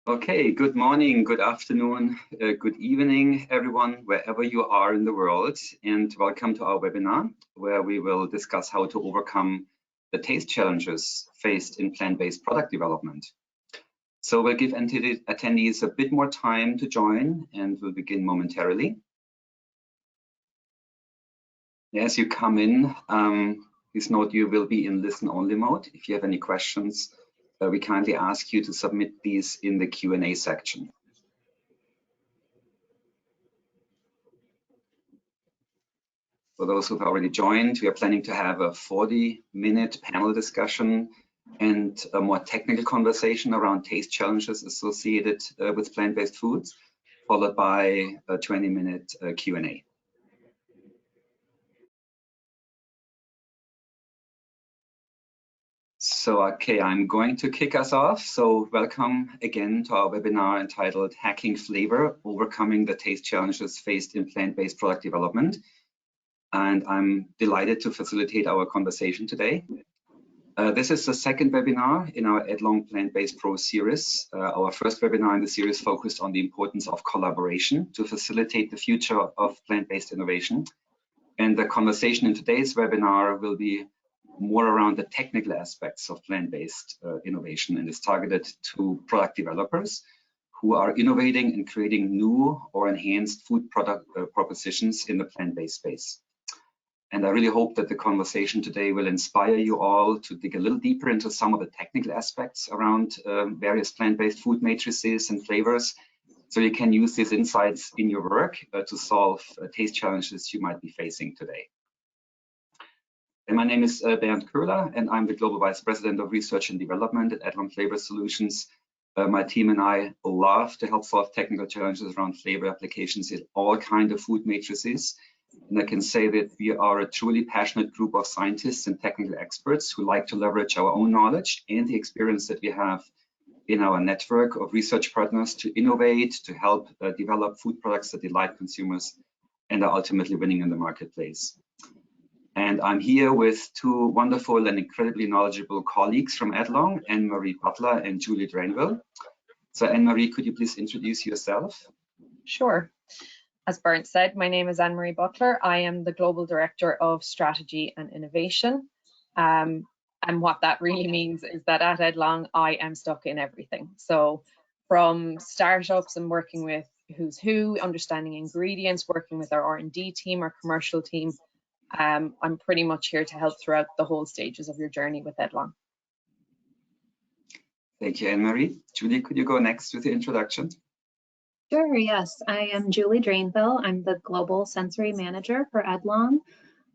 Okay, good morning, good afternoon, good evening, everyone, wherever you are in the world, and welcome to our webinar, where we will discuss how to overcome the taste challenges faced in plant-based product development. So we'll give attendees a bit more time to join, and we'll begin momentarily. As you come in, please note you will be in listen-only mode. If you have any questions, we kindly ask you to submit these in the Q&A section. For those who've already joined, we are planning to have a 40-minute panel discussion and a more technical conversation around taste challenges associated with plant-based foods, followed by a 20-minute Q&A. So, okay, I'm going to kick us off. So welcome again to our webinar entitled Hacking Flavor, Overcoming the Taste Challenges Faced in Plant-Based Product Development. And I'm delighted to facilitate our conversation today. This is the second webinar in our Edlong Plant-Based Pro series. Our first webinar in the series focused on the importance of collaboration to facilitate the future of plant-based innovation. And the conversation in today's webinar will be more around the technical aspects of plant-based innovation, and is targeted to product developers who are innovating and creating new or enhanced food product propositions in the plant-based space. And I really hope that the conversation today will inspire you all to dig a little deeper into some of the technical aspects around various plant-based food matrices and flavors, so you can use these insights in your work to solve taste challenges you might be facing today. And my name is Bernd Köhler, and I'm the Global Vice President of Research and Development at Edlong Flavor Solutions. My team and I love to help solve technical challenges around flavor applications in all kinds of food matrices. And I can say that we are a truly passionate group of scientists and technical experts who like to leverage our own knowledge and the experience that we have in our network of research partners to innovate, to help develop food products that delight consumers and are ultimately winning in the marketplace. And I'm here with two wonderful and incredibly knowledgeable colleagues from Edlong, Anne-Marie Butler and Julie Drainville. So Anne-Marie, could you please introduce yourself? Sure. As Bernd said, my name is Anne-Marie Butler. I am the Global Director of Strategy and Innovation. And what that really means is that at Edlong, I am stuck in everything. So from startups and working with who's who, understanding ingredients, working with our R&D team, our commercial team, I'm pretty much here to help throughout the whole stages of your journey with Edlong. Thank you, Anne-Marie. Julie, could you go next with the introduction? Sure, yes. I am Julie Drainville. I'm the Global Sensory Manager for Edlong.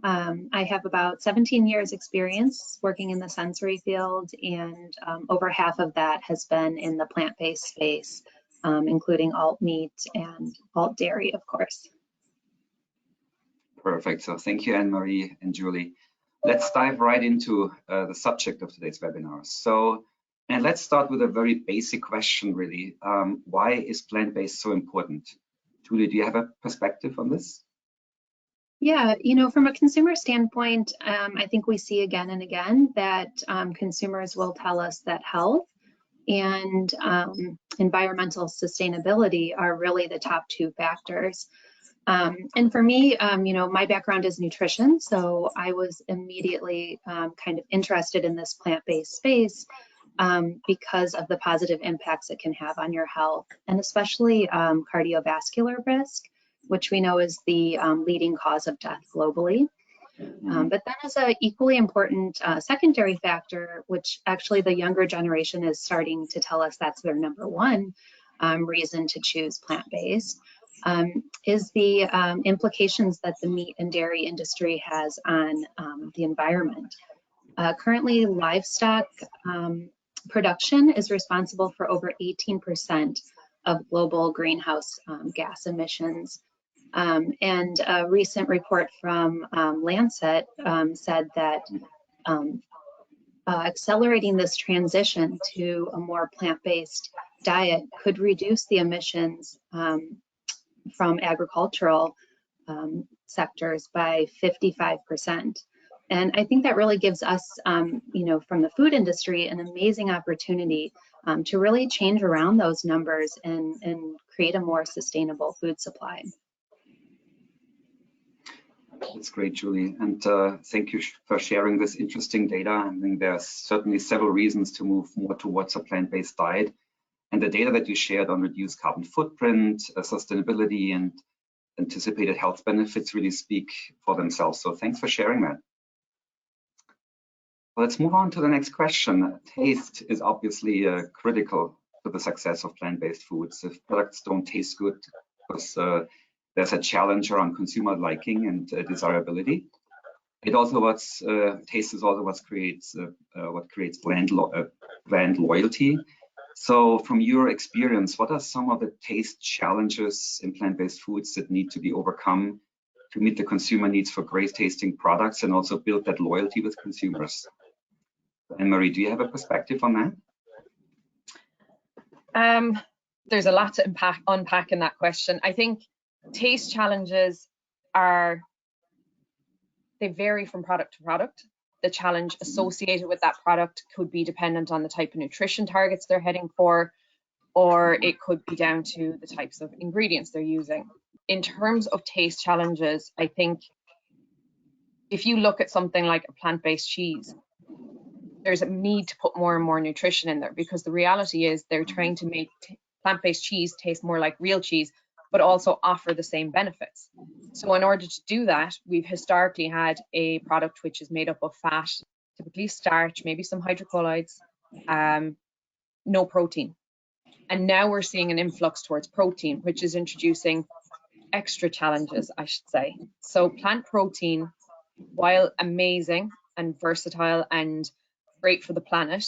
I have about 17 years experience working in the sensory field, and over half of that has been in the plant-based space, including alt meat and alt dairy, of course. Perfect. So thank you, Anne-Marie and Julie. Let's dive right into the subject of today's webinar. And let's start with a very basic question, really. Why is plant-based so important? Julie, do you have a perspective on this? Yeah, from a consumer standpoint, I think we see again and again that consumers will tell us that health and environmental sustainability are really the top two factors. And for me, my background is nutrition, so I was immediately kind of interested in this plant-based space because of the positive impacts it can have on your health, and especially cardiovascular risk, which we know is the leading cause of death globally. But then as an equally important secondary factor, which actually the younger generation is starting to tell us that's their number one reason to choose plant-based, is the implications that the meat and dairy industry has on the environment. Currently, livestock production is responsible for over 18% of global greenhouse gas emissions. And a recent report from Lancet said that accelerating this transition to a more plant-based diet could reduce the emissions from agricultural sectors by 55%. And I think that really gives us, you know, from the food industry, an amazing opportunity to really change around those numbers and create a more sustainable food supply. That's great, Julie. And thank you for sharing this interesting data. I think there's certainly several reasons to move more towards a plant-based diet. And the data that you shared on reduced carbon footprint, sustainability, and anticipated health benefits really speak for themselves. So thanks for sharing that. Well, let's move on to the next question. Taste is obviously critical to the success of plant-based foods. If products don't taste good, because there's a challenge around consumer liking and desirability. It also taste is also what creates brand loyalty. So from your experience, what are some of the taste challenges in plant-based foods that need to be overcome to meet the consumer needs for great tasting products and also build that loyalty with consumers? Anne-Marie, do you have a perspective on that? There's a lot to unpack in that question. I think taste challenges they vary from product to product. The challenge associated with that product could be dependent on the type of nutrition targets they're heading for, or it could be down to the types of ingredients they're using. In terms of taste challenges, I think if you look at something like a plant-based cheese, there's a need to put more and more nutrition in there, because the reality is they're trying to make plant-based cheese taste more like real cheese, but also offer the same benefits. So in order to do that, we've historically had a product which is made up of fat, typically starch, maybe some hydrocolloids, no protein. And now we're seeing an influx towards protein, which is introducing extra challenges, I should say. So plant protein, while amazing and versatile and great for the planet,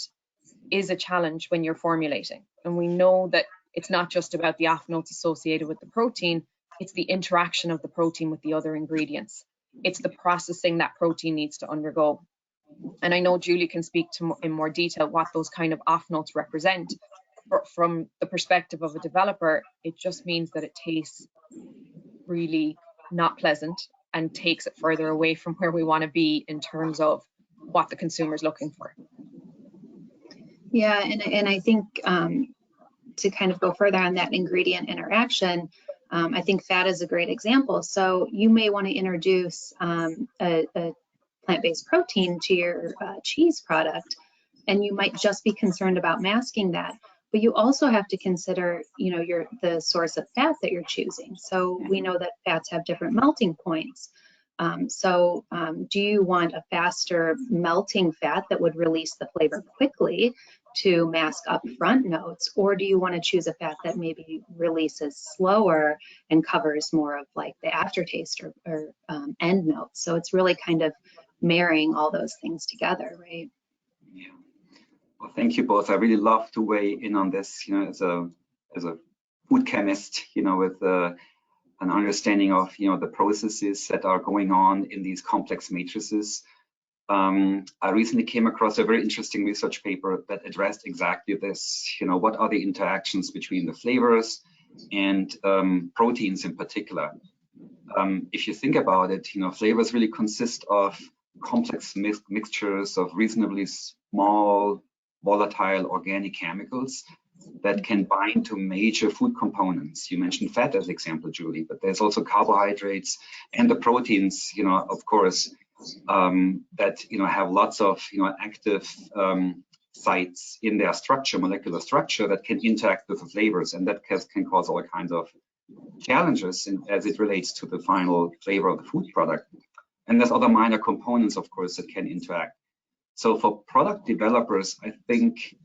is a challenge when you're formulating. And we know that it's not just about the off notes associated with the protein, it's the interaction of the protein with the other ingredients. It's the processing that protein needs to undergo. And I know Julie can speak to in more detail what those kind of off notes represent. But from the perspective of a developer, it just means that it tastes really not pleasant and takes it further away from where we want to be in terms of what the consumer is looking for. Yeah, and I think to kind of go further on that ingredient interaction, I think fat is a great example. So you may want to introduce a plant-based protein to your cheese product, and you might just be concerned about masking that. But you also have to consider, you know, the source of fat that you're choosing. So we know that fats have different melting points. Do you want a faster melting fat that would release the flavor quickly to mask up front notes, or do you want to choose a fat that maybe releases slower and covers more of like the aftertaste or end notes? So it's really kind of marrying all those things together, right? Yeah. Well, thank you both. I really love to weigh in on this, you know, as a food chemist, you know, with an understanding of, you know, the processes that are going on in these complex matrices. I recently came across a very interesting research paper that addressed exactly this. You know, what are the interactions between the flavors and proteins in particular? If you think about it, you know, flavors really consist of complex mixtures of reasonably small, volatile organic chemicals that can bind to major food components. You mentioned fat as an example, Julie, but there's also carbohydrates and the proteins, you know, of course, that, you know, have lots of, you know, active sites in their structure, molecular structure, that can interact with the flavors, and that can cause all kinds of challenges as it relates to the final flavor of the food product. And there's other minor components, of course, that can interact. So for product developers, I think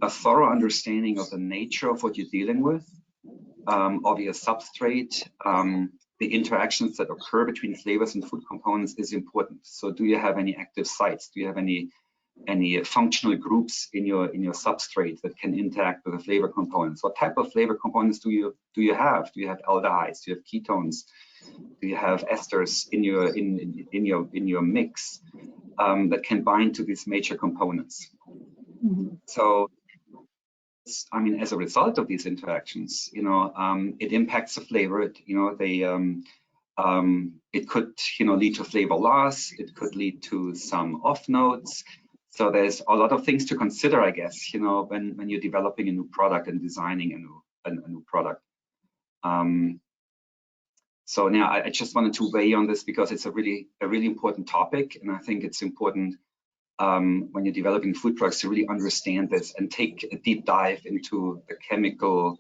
a thorough understanding of the nature of what you're dealing with, of your substrate, the interactions that occur between flavors and food components is important. So do you have any active sites? Do you have any functional groups in your substrate that can interact with the flavor components? What type of flavor components do you have? Do you have aldehydes? Do you have ketones? Do you have esters in your mix that can bind to these major components? Mm-hmm. So, I mean, as a result of these interactions, you know, it impacts the flavor. You know, It could, lead to flavor loss. It could lead to some off notes. So there's a lot of things to consider, I guess, when you're developing a new product and designing a new product. So now I just wanted to weigh on this because it's a really important topic, and I think it's important when you're developing food products to really understand this and take a deep dive into the chemical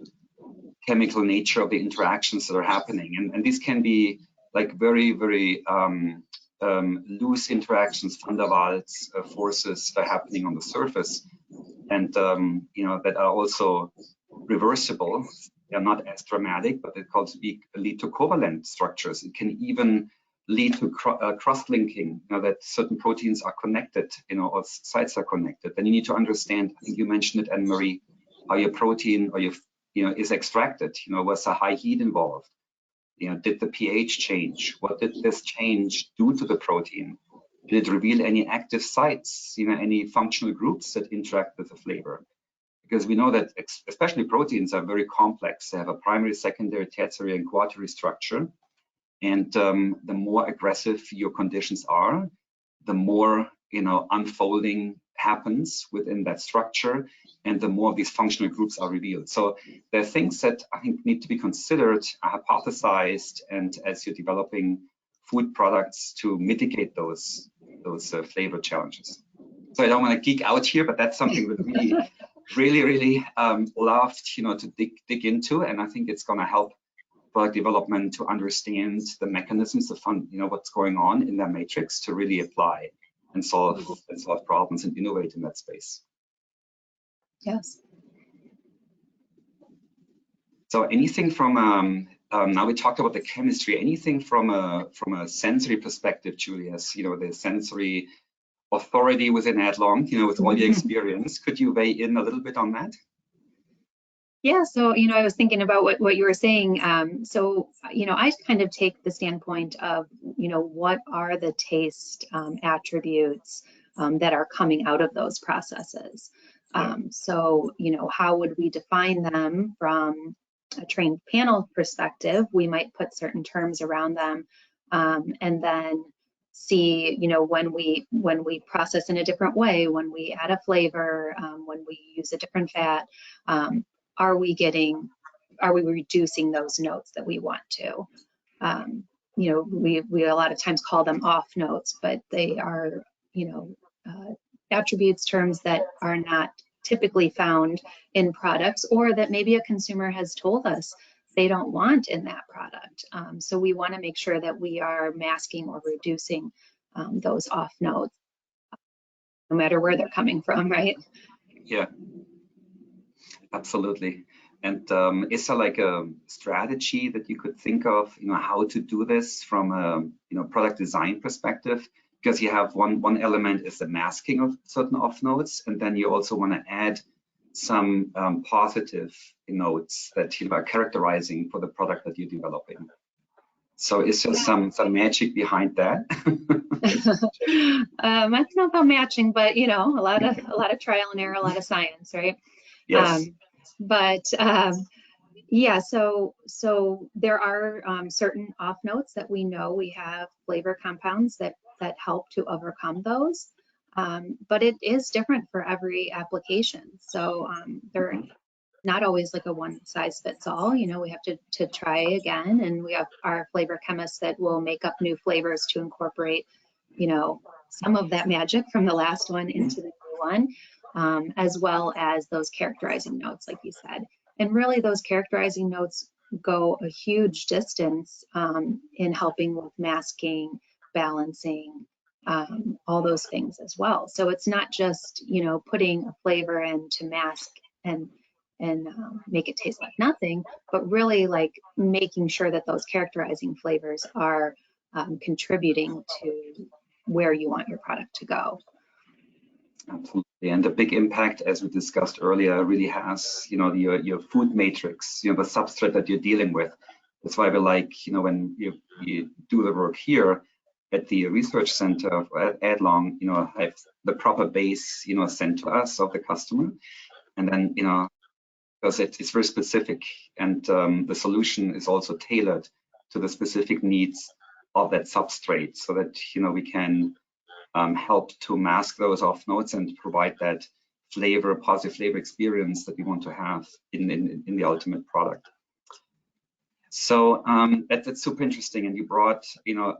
nature of the interactions that are happening, and these can be like very loose interactions, van der Waals forces that are happening on the surface, and that are also reversible. They're not as dramatic, but it can lead to covalent structures. It can even lead to cross-linking, that certain proteins are connected, or sites are connected. Then you need to understand, I think you mentioned it, Anne-Marie, how your protein or is extracted. Was a high heat involved? Did the pH change? What did this change do to the protein? Did it reveal any active sites, any functional groups that interact with the flavor? Because we know that especially proteins are very complex. They have a primary, secondary, tertiary, and quaternary structure. And the more aggressive your conditions are, the more unfolding happens within that structure, and the more these functional groups are revealed. So there are things that I think need to be considered, hypothesized, and as you're developing food products to mitigate those flavor challenges. So I don't want to geek out here, but that's something that really loved to dig into, and I think it's going to help product development to understand the mechanisms of what's going on in their matrix to really apply and solve problems and innovate in that space. Yes. So anything from now we talked about the chemistry, anything from a sensory perspective, Julius, the sensory authority within Edlong, with all your experience, could you weigh in a little bit on that? Yeah, so, I was thinking about what you were saying. So, I kind of take the standpoint of, what are the taste attributes that are coming out of those processes? So, how would we define them from a trained panel perspective? We might put certain terms around them, and then see, when we process in a different way, when we add a flavor, when we use a different fat, are we reducing those notes that we want to? We a lot of times call them off notes, but they are, attributes, terms that are not typically found in products, or that maybe a consumer has told us they don't want in that product. So we want to make sure that we are masking or reducing those off notes, no matter where they're coming from, right? Yeah. Absolutely. And is there like a strategy that you could think of, how to do this from a product design perspective? Because you have one element is the masking of certain off notes, and then you also want to add some positive notes that are characterizing for the product that you're developing. So is there some magic behind that? I don't know about matching, but a lot of trial and error, a lot of science, right? Yes. Yeah, so there are certain off notes that we know we have flavor compounds that help to overcome those, but it is different for every application. So they're not always like a one size fits all. We have to try again, and we have our flavor chemists that will make up new flavors to incorporate, some of that magic from the last one into the new one, as well as those characterizing notes, like you said. And really, those characterizing notes go a huge distance in helping with masking, balancing, all those things as well. So it's not just, putting a flavor in to mask and make it taste like nothing, but really like making sure that those characterizing flavors are contributing to where you want your product to go. Absolutely, and the big impact, as we discussed earlier, really has, your food matrix, the substrate that you're dealing with. That's why we like, when you do the work here at the research center at Edlong, have the proper base, sent to us of the customer, and then, because it's very specific, and the solution is also tailored to the specific needs of that substrate, so that we can help to mask those off notes and provide that positive flavor experience that we want to have in the ultimate product. So that's super interesting, and you brought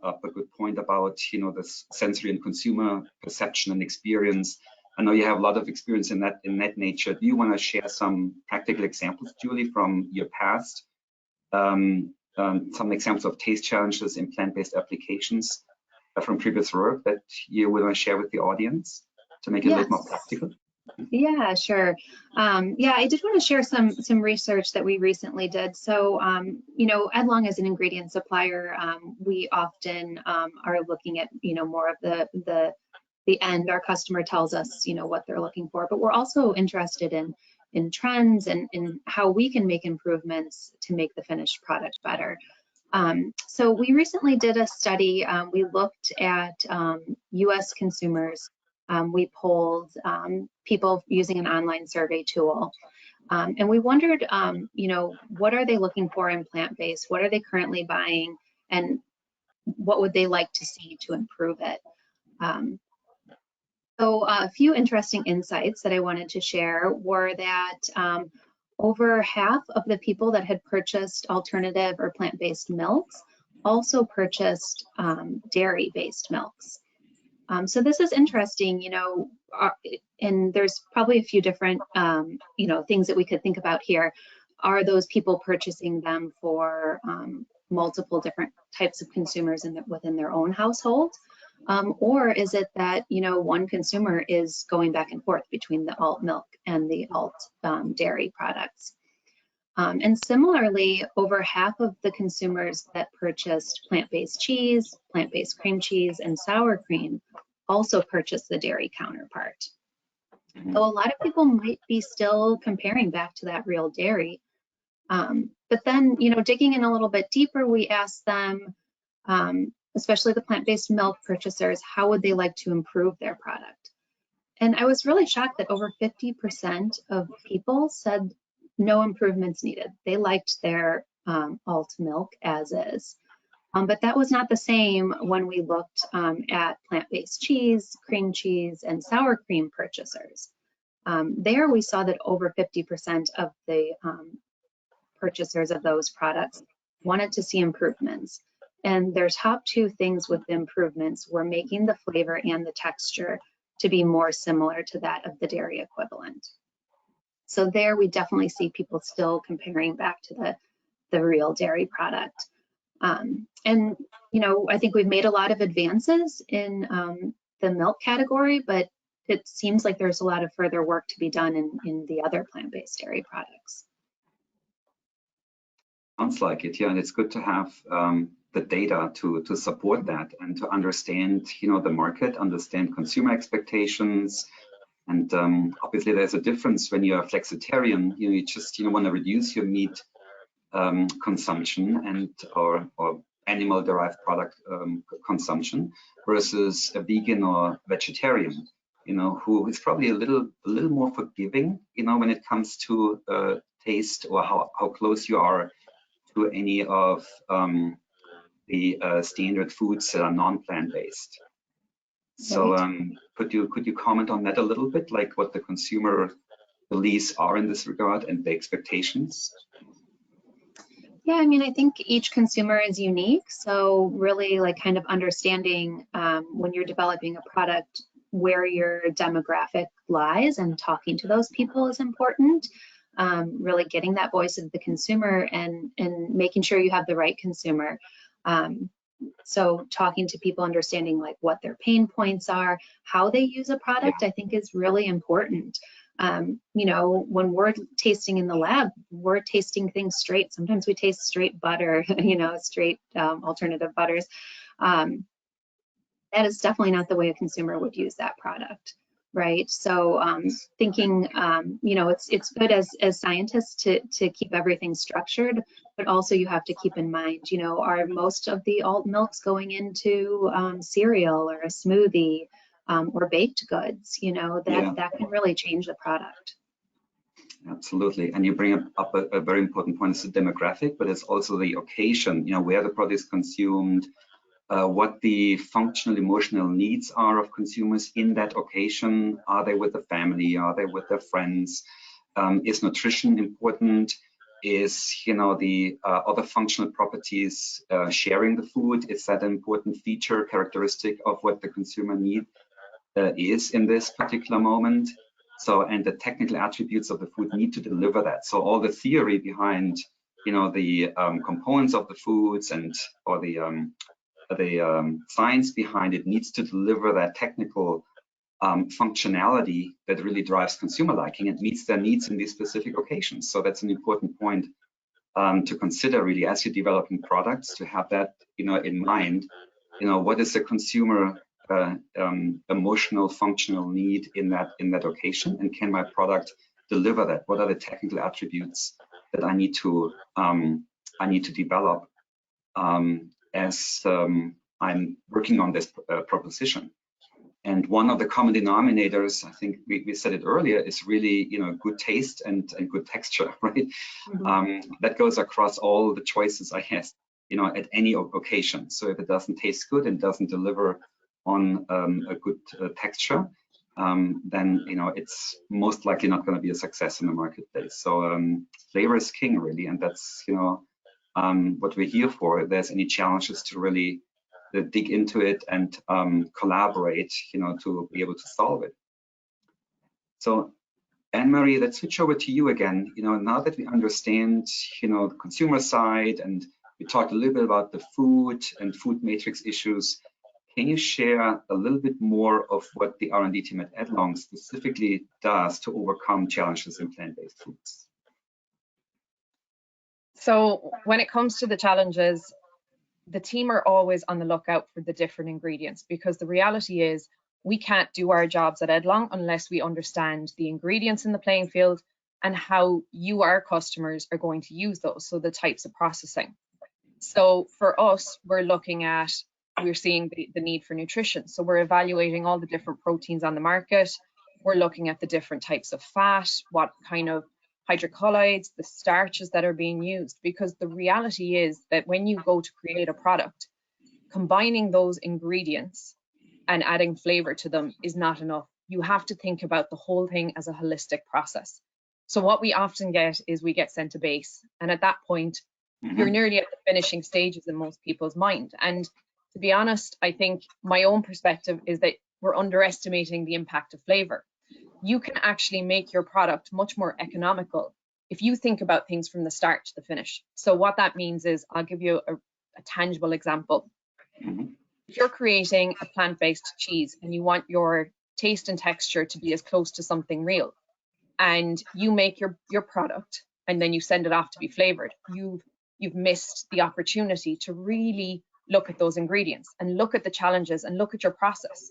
up a good point about this sensory and consumer perception and experience. I know you have a lot of experience in that nature. Do you want to share some practical examples, Julie, from your past? Some examples of taste challenges in plant-based applications from previous work that you want to share with the audience to make it a little more practical? Yeah, sure. Yeah, I did want to share some research that we recently did. So, Edlong as an ingredient supplier, we often are looking at more of the end. Our customer tells us what they're looking for, but we're also interested in trends and in how we can make improvements to make the finished product better. So we recently did a study. We looked at US consumers. We polled people using an online survey tool, and we wondered, what are they looking for in plant-based? What are they currently buying, and what would they like to see to improve it? So a few interesting insights that I wanted to share were that over half of the people that had purchased alternative or plant-based milks also purchased dairy-based milks. So this is interesting, and there's probably a few different, things that we could think about here. Are those people purchasing them for multiple different types of consumers within their own household? Or is it that, one consumer is going back and forth between the alt milk and the alt dairy products? And similarly, over half of the consumers that purchased plant-based cheese, plant-based cream cheese, and sour cream also purchased the dairy counterpart. So a lot of people might be still comparing back to that real dairy. But then, digging in a little bit deeper, we asked them, especially the plant-based milk purchasers, how would they like to improve their product? And I was really shocked that over 50% of people said no improvements needed. They liked their alt milk as is. But that was not the same when we looked at plant-based cheese, cream cheese, and sour cream purchasers. There we saw that over 50% of the purchasers of those products wanted to see improvements. And their top two things with the improvements were making the flavor and the texture to be more similar to that of the dairy equivalent. So there we definitely see people still comparing back to the real dairy product. And, I think we've made a lot of advances in the milk category, but it seems like there's a lot of further work to be done in the other plant-based dairy products. Sounds like it, yeah, and it's good to have the data to support that and to understand, the market, understand consumer expectations. And obviously there's a difference when you're a flexitarian, you just want to reduce your meat consumption and or animal-derived product consumption versus a vegan or vegetarian, who is probably a little more forgiving, when it comes to taste or how close you are to any of the standard foods that are non-plant based. So could you comment on that a little bit, like what the consumer beliefs are in this regard and the expectations? Yeah, I think each consumer is unique. So really kind of understanding when you're developing a product where your demographic lies and talking to those people is important. Really getting that voice of the consumer and making sure you have the right consumer. So talking to people, understanding what their pain points are, how they use a product, I think is really important. When we're tasting in the lab, we're tasting things straight. Sometimes we taste straight butter, straight alternative butters. That is definitely not the way a consumer would use that product, right? So thinking, it's good as scientists to keep everything structured, but also you have to keep in mind, are most of the alt milks going into cereal or a smoothie? Or baked goods, that can really change the product. Absolutely, and you bring up a very important point. It's the demographic, but it's also the occasion, where the product is consumed, what the functional emotional needs are of consumers in that occasion. Are they with the family? Are they with their friends? Is nutrition important? Is the other functional properties, sharing the food, is that an important feature, characteristic of what the consumer need is in this particular moment? So, and the technical attributes of the food need to deliver that. So all the theory behind the components of the foods or the science behind it needs to deliver that technical functionality that really drives consumer liking and meets their needs in these specific occasions. So that's an important point to consider really as you're developing products, to have that in mind. What is the consumer emotional functional need in that occasion, and can my product deliver that? What are the technical attributes that I need to develop as I'm working on this proposition? And one of the common denominators, I think we said it earlier, is really good taste and good texture, right? Mm-hmm. That goes across all the choices I have at any occasion. So if it doesn't taste good and doesn't deliver on a good texture, then it's most likely not going to be a success in the marketplace. So flavor is king, really, and that's what we're here for. If there's any challenges, to really dig into it and collaborate, to be able to solve it. So, Anne-Marie, let's switch over to you again. Now that we understand, the consumer side, and we talked a little bit about the food and food matrix issues, can you share a little bit more of what the R&D team at Edlong specifically does to overcome challenges in plant-based foods? So when it comes to the challenges, the team are always on the lookout for the different ingredients, because the reality is we can't do our jobs at Edlong unless we understand the ingredients in the playing field and how you, our customers, are going to use those, so the types of processing. So for us, we're seeing the need for nutrition. So we're evaluating all the different proteins on the market. We're looking at the different types of fat, what kind of hydrocolloids, the starches that are being used, because the reality is that when you go to create a product, combining those ingredients and adding flavor to them is not enough. You have to think about the whole thing as a holistic process. So what we often get is we get sent a base, and at that point, you're nearly at the finishing stages in most people's mind. And to be honest, I think my own perspective is that we're underestimating the impact of flavor. You can actually make your product much more economical if you think about things from the start to the finish. So what that means is, I'll give you a tangible example. If you're creating a plant-based cheese and you want your taste and texture to be as close to something real, and you make your product and then you send it off to be flavored, you've missed the opportunity to really look at those ingredients and look at the challenges and look at your process.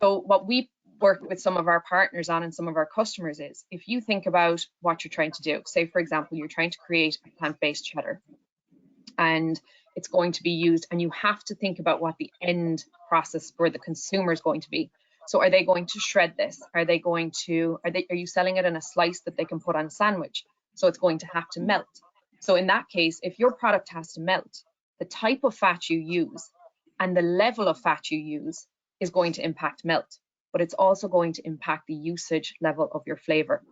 So what we work with some of our partners on and some of our customers is, if you think about what you're trying to do, say for example, you're trying to create a plant-based cheddar and it's going to be used, and you have to think about what the end process for the consumer is going to be. So are they going to shred this? Are you selling it in a slice that they can put on a sandwich? So it's going to have to melt. So in that case, if your product has to melt, the type of fat you use and the level of fat you use is going to impact melt, but it's also going to impact the usage level of your flavor.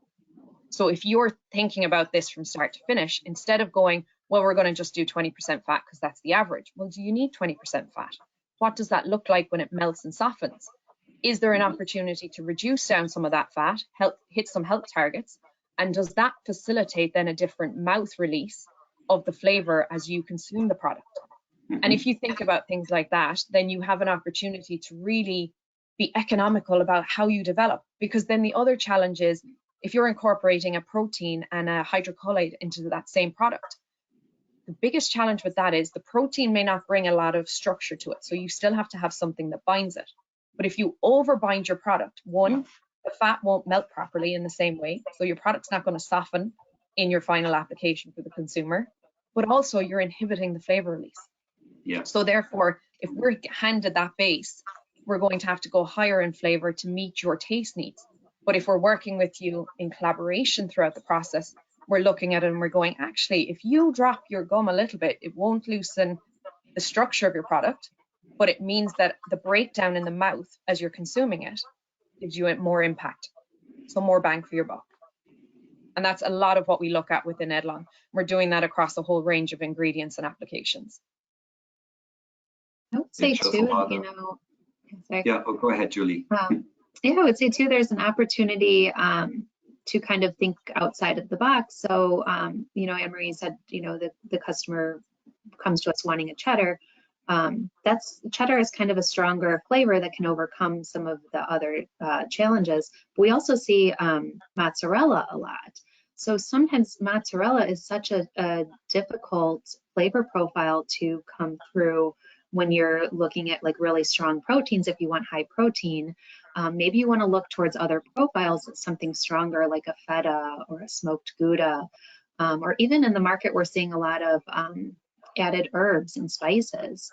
So if you're thinking about this from start to finish, instead of going, well, we're going to just do 20% fat because that's the average. Well, do you need 20% fat? What does that look like when it melts and softens? Is there an opportunity to reduce down some of that fat, hit some health targets? And does that facilitate then a different mouth release of the flavor as you consume the product? And if you think about things like that, then you have an opportunity to really be economical about how you develop. Because then the other challenge is, if you're incorporating a protein and a hydrocolloid into that same product, the biggest challenge with that is the protein may not bring a lot of structure to it. So you still have to have something that binds it. But if you overbind your product, one, the fat won't melt properly in the same way. So your product's not going to soften in your final application for the consumer, but also you're inhibiting the flavor release. Yeah. So therefore, if we're handed that base, we're going to have to go higher in flavor to meet your taste needs. But if we're working with you in collaboration throughout the process, we're looking at it and we're going, actually, if you drop your gum a little bit, it won't loosen the structure of your product, but it means that the breakdown in the mouth as you're consuming it gives you more impact. So more bang for your buck. And that's a lot of what we look at within Edlong. We're doing that across a whole range of ingredients and applications. I would say too, you know, sorry. Yeah, go ahead, Julie. Yeah, I would say too, there's an opportunity to kind of think outside of the box. So, you know, Anne-Marie said, you know, the customer comes to us wanting a cheddar. Cheddar is kind of a stronger flavor that can overcome some of the other challenges. But we also see mozzarella a lot. So sometimes mozzarella is such a difficult flavor profile to come through when you're looking at like really strong proteins. If you want high protein, maybe you want to look towards other profiles, something stronger like a feta or a smoked Gouda, or even in the market, we're seeing a lot of added herbs and spices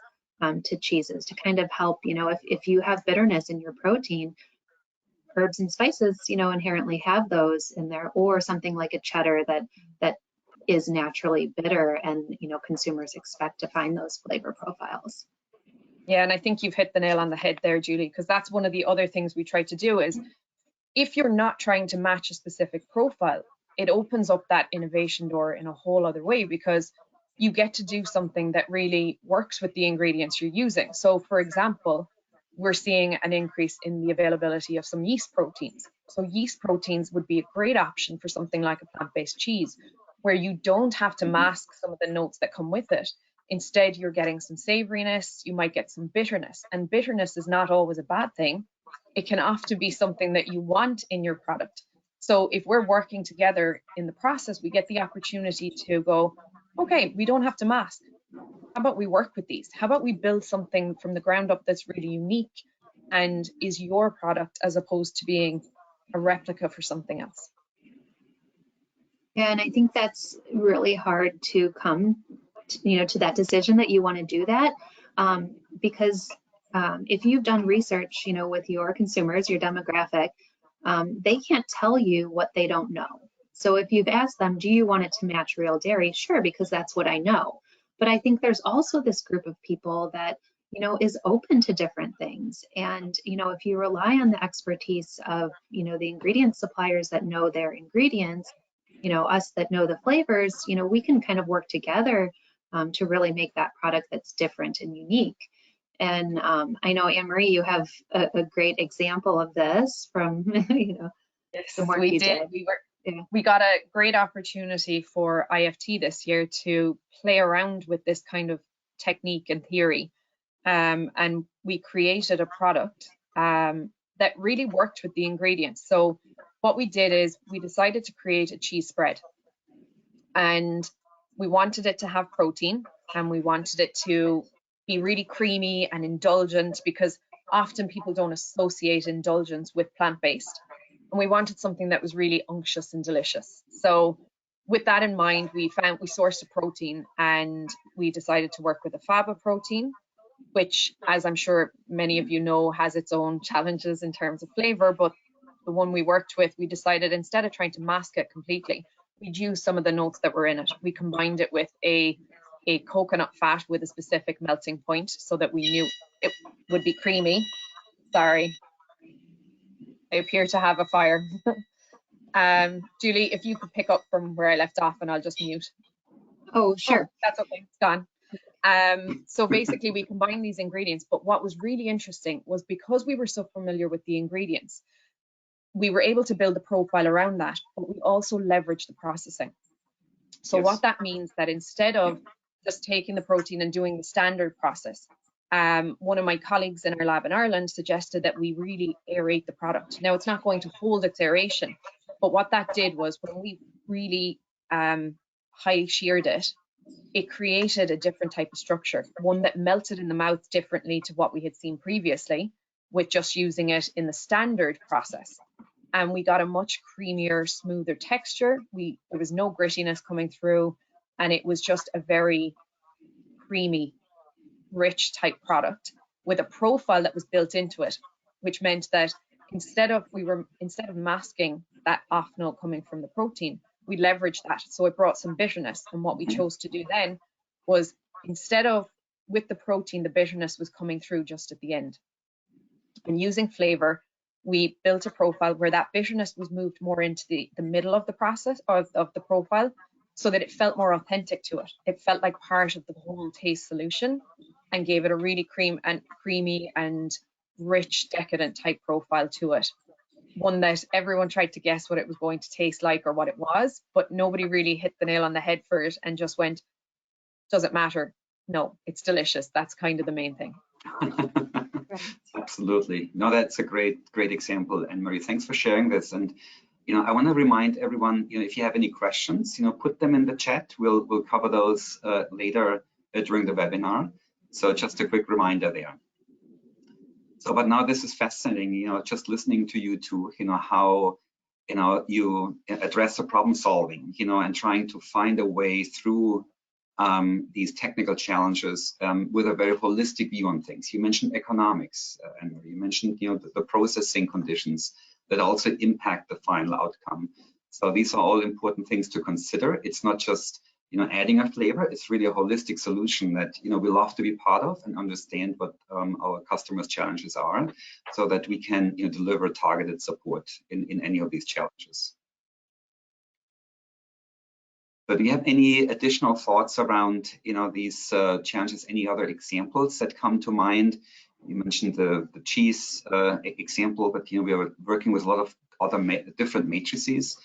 to cheeses to kind of help, you know, if you have bitterness in your protein, herbs and spices, you know, inherently have those in there, or something like a cheddar that is naturally bitter, and, you know, consumers expect to find those flavor profiles. Yeah, and I think you've hit the nail on the head there, Julie, because that's one of the other things we try to do is, if you're not trying to match a specific profile, it opens up that innovation door in a whole other way, because you get to do something that really works with the ingredients you're using. So for example, we're seeing an increase in the availability of some yeast proteins. So yeast proteins would be a great option for something like a plant-based cheese, where you don't have to mask some of the notes that come with it. Instead, you're getting some savoriness, you might get some bitterness, and bitterness is not always a bad thing. It can often be something that you want in your product. So if we're working together in the process, we get the opportunity to go, okay, we don't have to mask. How about we work with these? How about we build something from the ground up that's really unique and is your product, as opposed to being a replica for something else? Yeah, and I think that's really hard to come to that decision that you want to do that, because if you've done research, you know, with your consumers, your demographic, they can't tell you what they don't know. So if you've asked them, do you want it to match real dairy? Sure, because that's what I know. But I think there's also this group of people that, you know, is open to different things. And, you know, if you rely on the expertise of, you know, the ingredient suppliers that know their ingredients, you know, us that know the flavors, you know, we can kind of work together to really make that product that's different and unique. And I know, Anne-Marie, you have a great example of this from, you know, yes, the work you did. We got a great opportunity for IFT this year to play around with this kind of technique and theory. And we created a product that really worked with the ingredients. So what we did is we decided to create a cheese spread. And we wanted it to have protein, and we wanted it to be really creamy and indulgent, because often people don't associate indulgence with plant-based. And we wanted something that was really unctuous and delicious. So with that in mind, we sourced a protein, and we decided to work with a faba protein, which, as I'm sure many of you know, has its own challenges in terms of flavor. But the one we worked with, we decided, instead of trying to mask it completely, we'd use some of the notes that were in it. We combined it with a coconut fat with a specific melting point, so that we knew it would be creamy. Sorry, I appear to have a fire. Julie, if you could pick up from where I left off, and I'll just mute. Oh, sure. Oh, that's okay, it's gone. So basically we combined these ingredients, but what was really interesting was, because we were so familiar with the ingredients, we were able to build a profile around that, but we also leveraged the processing. So Yes. what that means, that instead of just taking the protein and doing the standard process, one of my colleagues in our lab in Ireland suggested that we really aerate the product. Now, it's not going to hold its aeration, but what that did was, when we really high sheared it, it created a different type of structure, one that melted in the mouth differently to what we had seen previously with just using it in the standard process. And we got a much creamier, smoother texture. There was no grittiness coming through, and it was just a very creamy, rich type product with a profile that was built into it, which meant that instead of masking that off note coming from the protein, we leveraged that. So it brought some bitterness. And what we chose to do then was, instead of with the protein, the bitterness was coming through just at the end. And using flavor, we built a profile where that bitterness was moved more into the middle of the process of the profile, so that it felt more authentic to it. It felt like part of the whole taste solution, and gave it a really creamy and rich, decadent type profile to it. One that everyone tried to guess what it was going to taste like or what it was, but nobody really hit the nail on the head for it and just went, does it matter? No, it's delicious. That's kind of the main thing. Absolutely. No, that's a great example, Anne-Marie. Thanks for sharing this. And I want to remind everyone, if you have any questions, put them in the chat. We'll cover those later during the webinar. So just a quick reminder there. So, but now this is fascinating, just listening to you two, how, you address the problem solving, and trying to find a way through these technical challenges with a very holistic view on things. You mentioned economics, and you mentioned, the processing conditions that also impact the final outcome. So these are all important things to consider. It's not just, adding a flavor. It's really a holistic solution that, we love to be part of and understand what our customers' challenges are, so that we can, deliver targeted support in any of these challenges. But do you have any additional thoughts around, these challenges? Any other examples that come to mind? You mentioned the cheese example, but we are working with a lot of other different matrices,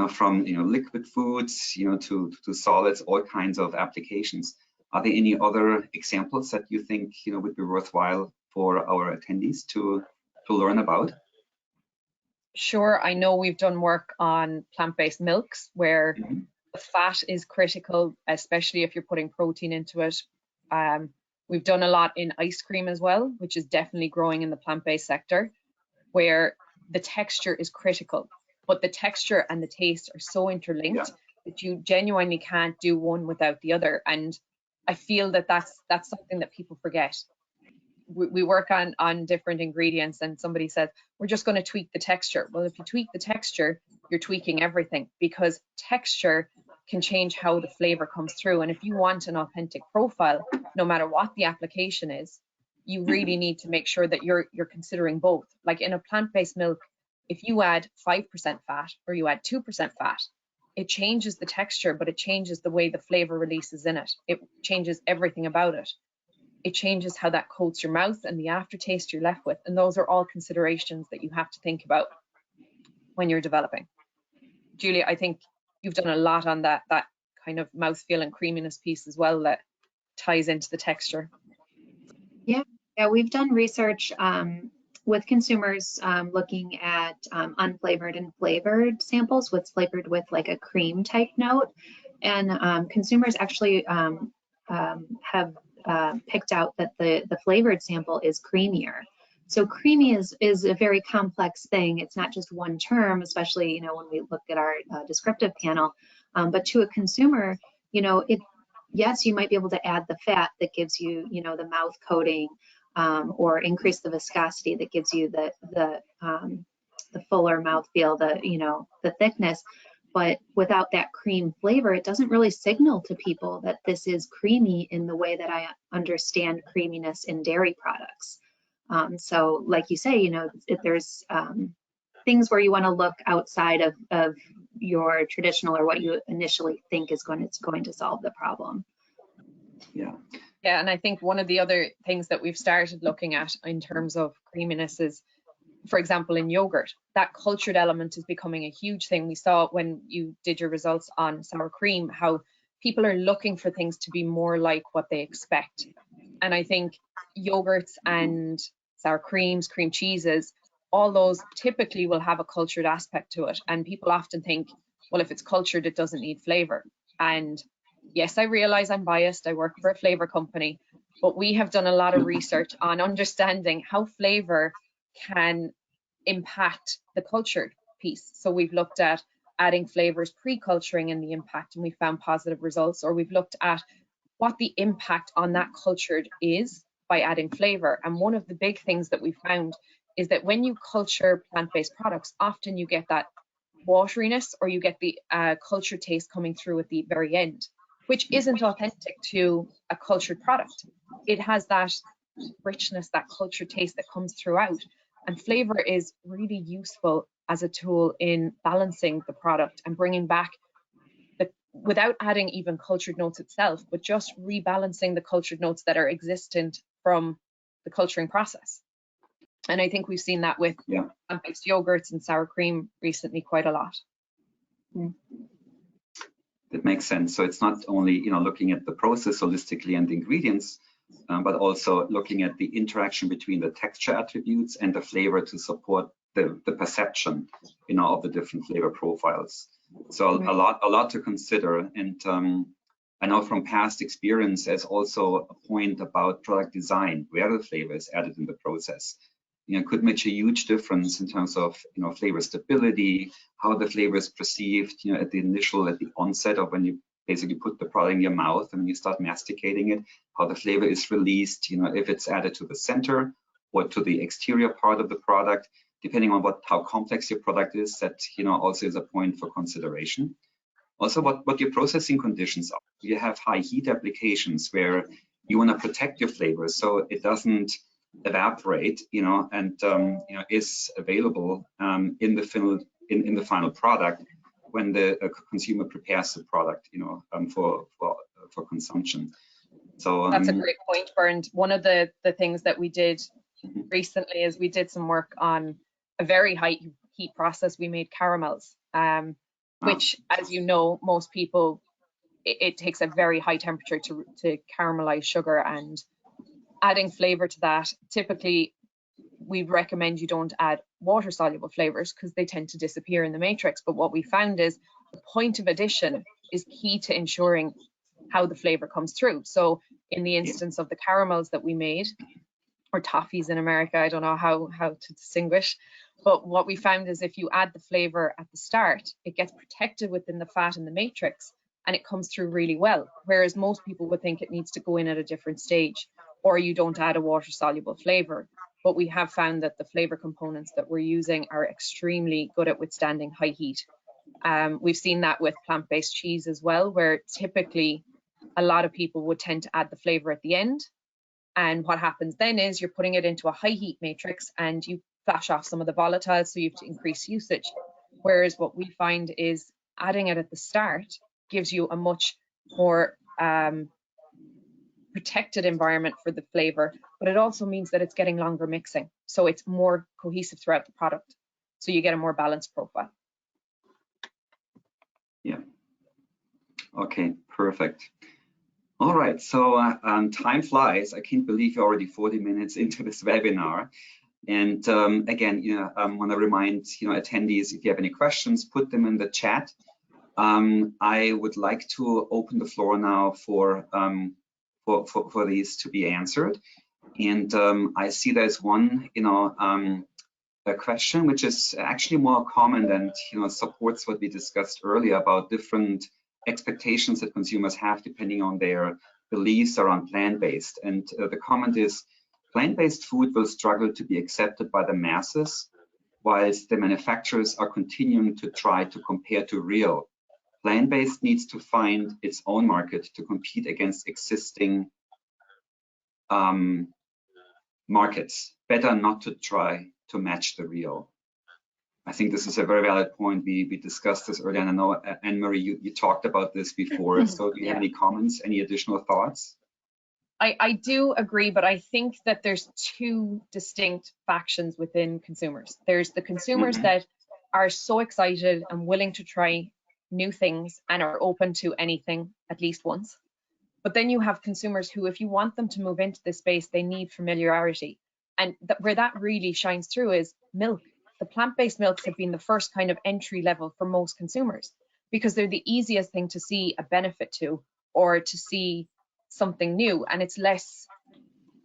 from liquid foods, to solids, all kinds of applications. Are there any other examples that you think would be worthwhile for our attendees to learn about? Sure. I know we've done work on plant-based milks where the fat is critical, especially if you're putting protein into it. We've done a lot in ice cream as well, which is definitely growing in the plant-based sector, where the texture is critical, but the texture and the taste are so interlinked that you genuinely can't do one without the other. And I feel that that's something that people forget. We work on different ingredients, and somebody said, we're just going to tweak the texture. Well, if you tweak the texture, you're tweaking everything, because texture can change how the flavor comes through. And if you want an authentic profile, no matter what the application is, you really need to make sure that you're considering both. Like in a plant-based milk, if you add 5% fat or you add 2% fat, it changes the texture, but it changes the way the flavor releases in it. It changes everything about it. It changes how that coats your mouth and the aftertaste you're left with. And those are all considerations that you have to think about when you're developing. Julia, I think you've done a lot on that kind of mouthfeel and creaminess piece as well that ties into the texture. Yeah, we've done research with consumers looking at unflavored and flavored samples, what's flavored with like a cream type note. And consumers actually have picked out that the flavored sample is creamier. So creamy is a very complex thing. It's not just one term, especially when we look at our descriptive panel. But to a consumer, yes, you might be able to add the fat that gives you the mouth coating, or increase the viscosity that gives you the fuller mouthfeel, the thickness. But without that cream flavor, it doesn't really signal to people that this is creamy in the way that I understand creaminess in dairy products. So like you say, if there's things where you want to look outside of your traditional or what you initially think is going to solve the problem. Yeah. Yeah, and I think one of the other things that we've started looking at in terms of creaminess is, for example, in yogurt, that cultured element is becoming a huge thing. We saw when you did your results on sour cream, how people are looking for things to be more like what they expect. And I think yogurts and sour creams, cream cheeses, all those typically will have a cultured aspect to it. And people often think, well, if it's cultured, it doesn't need flavor. And yes, I realize I'm biased. I work for a flavor company, but we have done a lot of research on understanding how flavor can impact the cultured piece. So we've looked at adding flavors pre-culturing and the impact, and we found positive results. Or we've looked at what the impact on that cultured is by adding flavor. And one of the big things that we found is that when you culture plant-based products, often you get that wateriness, or you get the cultured taste coming through at the very end, which isn't authentic to a cultured product. It has that richness, that cultured taste that comes throughout. And flavor is really useful as a tool in balancing the product and bringing back without adding even cultured notes itself, but just rebalancing the cultured notes that are existent from the culturing process. And I think we've seen that with plant-based yogurts and sour cream recently quite a lot. That makes sense. So it's not only looking at the process holistically and the ingredients, but also looking at the interaction between the texture attributes and the flavor to support the perception of the different flavor profiles. So a lot to consider. And I know from past experience, there's also a point about product design, where the flavor is added in the process. Could make a huge difference in terms of flavor stability, how the flavor is perceived at the onset of when you basically put the product in your mouth and you start masticating it, how the flavor is released, if it's added to the center or to the exterior part of the product, depending on how complex your product is. That also is a point for consideration. Also, what your processing conditions are. You have high heat applications where you want to protect your flavor so it doesn't evaporate, and is available in the final product when the consumer prepares the product, for consumption. So that's a great point, Bernd. One of the things that we did recently is we did some work on a very high heat process. We made caramels, which, as you know, most people, it takes a very high temperature to caramelize sugar, and adding flavor to that, typically we recommend you don't add water soluble flavors because they tend to disappear in the matrix. But what we found is the point of addition is key to ensuring how the flavor comes through. So in the instance of the caramels that we made, or toffees in America, I don't know how to distinguish, but what we found is if you add the flavor at the start, it gets protected within the fat in the matrix and it comes through really well, whereas most people would think it needs to go in at a different stage, or you don't add a water soluble flavor. But we have found that the flavor components that we're using are extremely good at withstanding high heat. We've seen that with plant-based cheese as well, where typically a lot of people would tend to add the flavor at the end. And what happens then is you're putting it into a high heat matrix and you flash off some of the volatiles, so you have to increase usage. Whereas what we find is adding it at the start gives you a much more protected environment for the flavor, but it also means that it's getting longer mixing, so it's more cohesive throughout the product, so you get a more balanced profile. Yeah. Okay, perfect. All right, so time flies. I can't believe you're already 40 minutes into this webinar. And again, I want to remind attendees, if you have any questions, put them in the chat. I would like to open the floor now for these to be answered. And I see there's one, a question which is actually more common and supports what we discussed earlier about different expectations that consumers have depending on their beliefs around plant-based. And the comment is, plant-based food will struggle to be accepted by the masses, whilst the manufacturers are continuing to try to compare to real. Plant-based needs to find its own market to compete against existing markets. Better not to try to match the real. I think this is a very valid point. We discussed this earlier, and I know, Anne-Marie, you talked about this before. So do you have any comments, any additional thoughts? I do agree, but I think that there's two distinct factions within consumers. There's the consumers that are so excited and willing to try new things and are open to anything at least once. But then you have consumers who, if you want them to move into this space, they need familiarity. And where that really shines through is milk. The plant-based milks have been the first kind of entry level for most consumers because they're the easiest thing to see a benefit to, or to see something new, and it's less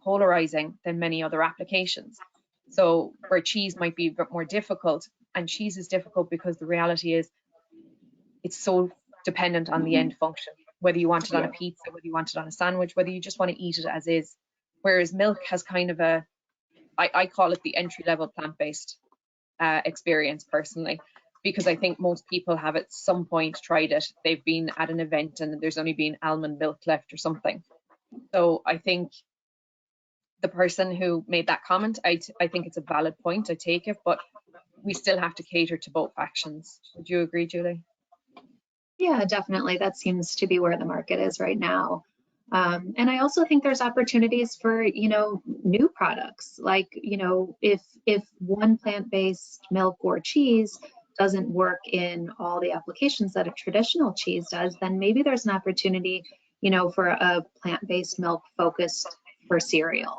polarizing than many other applications. So where cheese might be a bit more difficult, and cheese is difficult because the reality is it's so dependent on the end function, whether you want it on a pizza, whether you want it on a sandwich, whether you just want to eat it as is. whereas milk has kind of a, I call it the entry-level plant-based experience personally, because I think most people have at some point tried it. They've been at an event and there's only been almond milk left or something. So I think the person who made that comment, I think it's a valid point, I take it, but we still have to cater to both factions. Would you agree, Julie? Yeah, definitely. That seems to be where the market is right now. And I also think there's opportunities for, new products. Like, if one plant-based milk or cheese doesn't work in all the applications that a traditional cheese does, then maybe there's an opportunity, for a plant-based milk focused for cereal.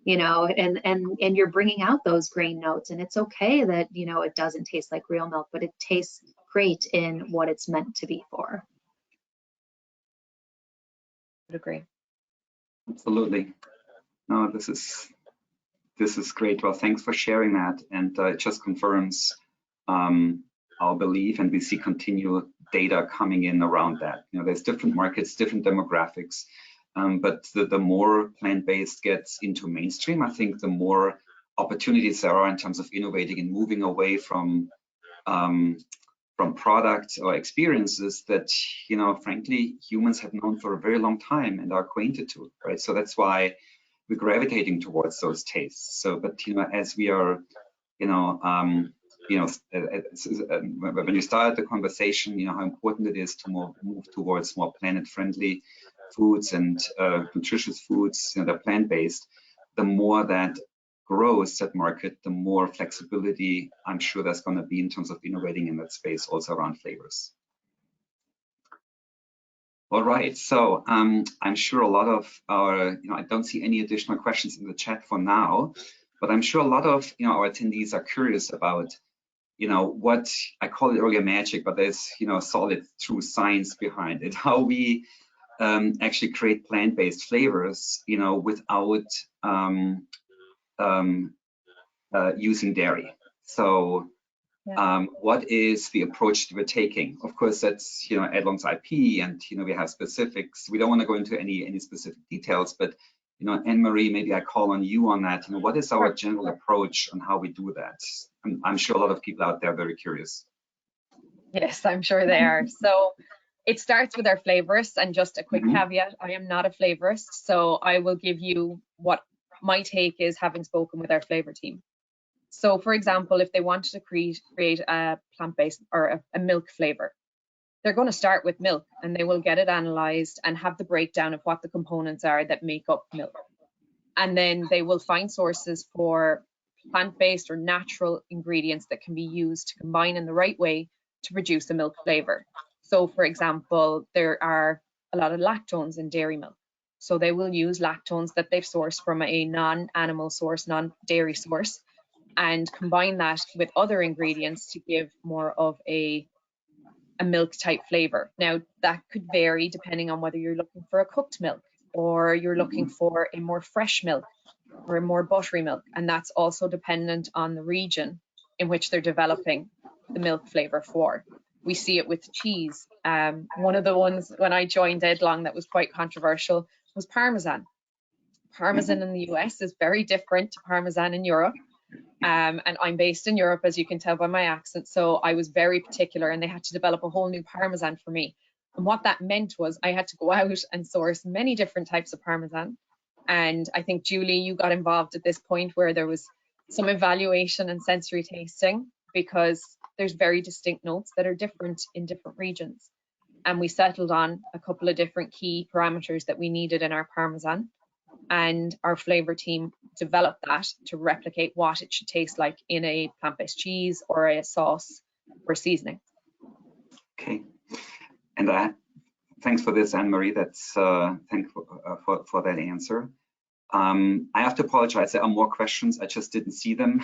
And you're bringing out those grain notes, and it's okay that, it doesn't taste like real milk, but it tastes great in what it's meant to be for. I would agree. Absolutely. No, this is great. Well, thanks for sharing that, and it just confirms our belief, and we see continual data coming in around that. There's different markets, different demographics, but the more plant-based gets into mainstream, I think the more opportunities there are in terms of innovating and moving away from products or experiences that, frankly, humans have known for a very long time and are acquainted to, right? So that's why we're gravitating towards those tastes. So, but, as we are, when you started the conversation, how important it is to move towards more planet-friendly foods and nutritious foods, that are plant-based, the more that grows that market, the more flexibility I'm sure there's going to be in terms of innovating in that space, also around flavors. All right, so I'm sure a lot of our, I don't see any additional questions in the chat for now, but I'm sure a lot of our attendees are curious about what I call it earlier magic, but there's solid true science behind it, how we actually create plant-based flavors without using dairy. So what is the approach that we're taking? Of course, that's Edlong's IP, and we have specifics. We don't want to go into any specific details, but Anne-Marie, maybe I call on you on that. What is our general approach on how we do that? I'm sure a lot of people out there are very curious. Yes, I'm sure they are. So it starts with our flavorists, and just a quick caveat, I am not a flavorist, so I will give you what my take is, having spoken with our flavor team. So for example, if they wanted to create a plant-based or a milk flavor, they're going to start with milk, and they will get it analyzed and have the breakdown of what the components are that make up milk. And then they will find sources for plant-based or natural ingredients that can be used to combine in the right way to produce a milk flavor. So for example, there are a lot of lactones in dairy milk. So they will use lactones that they've sourced from a non-animal source, non-dairy source, and combine that with other ingredients to give more of a milk type flavor. Now that could vary depending on whether you're looking for a cooked milk or you're looking for a more fresh milk or a more buttery milk. And that's also dependent on the region in which they're developing the milk flavor for. We see it with cheese. One of the ones when I joined Edlong that was quite controversial was Parmesan. Parmesan in the US is very different to Parmesan in Europe. And I'm based in Europe, as you can tell by my accent. So I was very particular, and they had to develop a whole new Parmesan for me. And what that meant was I had to go out and source many different types of Parmesan. And I think, Julie, you got involved at this point where there was some evaluation and sensory tasting, because there's very distinct notes that are different in different regions. And we settled on a couple of different key parameters that we needed in our Parmesan. And our flavor team developed that to replicate what it should taste like in a plant-based cheese or a sauce or seasoning. Okay, and thanks for this, Anne-Marie. That's thanks for that answer. I have to apologize. There are more questions. I just didn't see them.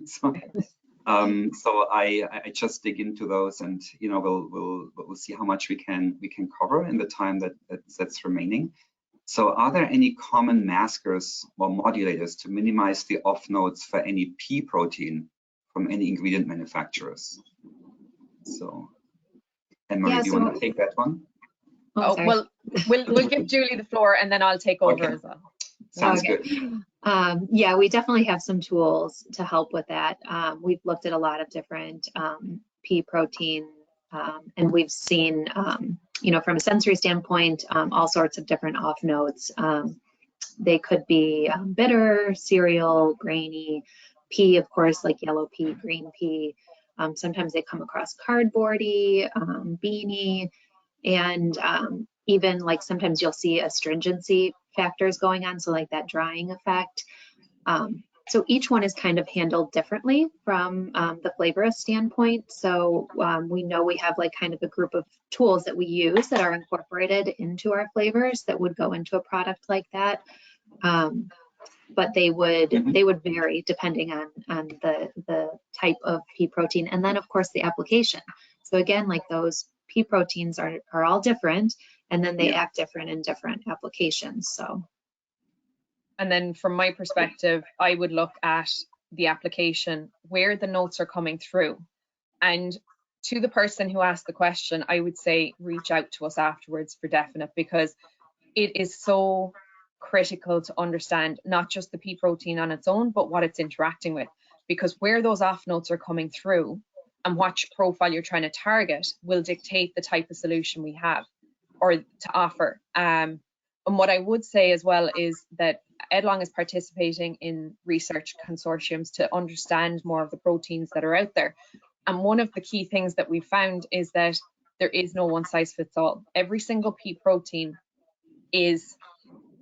So I just dig into those, and we'll see how much we can cover in the time that's remaining. So are there any common maskers or modulators to minimize the off notes for any pea protein from any ingredient manufacturers? So, Anne-Marie, do you want to take that one? Well, we'll give Julie the floor, and then I'll take over as well. Sounds Okay. good. Yeah, we definitely have some tools to help with that. We've looked at a lot of different pea protein, and we've seen, from a sensory standpoint, all sorts of different off notes. They could be bitter, cereal, grainy, pea, of course, like yellow pea, green pea. Sometimes they come across cardboardy, beany, and even like sometimes you'll see astringency factors going on, so like that drying effect. So each one is kind of handled differently from the flavorist standpoint. So we know we have like kind of a group of tools that we use that are incorporated into our flavors that would go into a product like that. But they would vary depending on the type of pea protein, and then of course the application. So again, like those pea proteins are all different, and then they act different in different applications. So. And then from my perspective, I would look at the application, where the notes are coming through. And to the person who asked the question, I would say reach out to us afterwards for definite, because it is so critical to understand not just the pea protein on its own, but what it's interacting with. Because where those off notes are coming through and what profile you're trying to target will dictate the type of solution we have or to offer. And what I would say as well is that Edlong is participating in research consortiums to understand more of the proteins that are out there. And one of the key things that we found is that there is no one size fits all. Every single pea protein is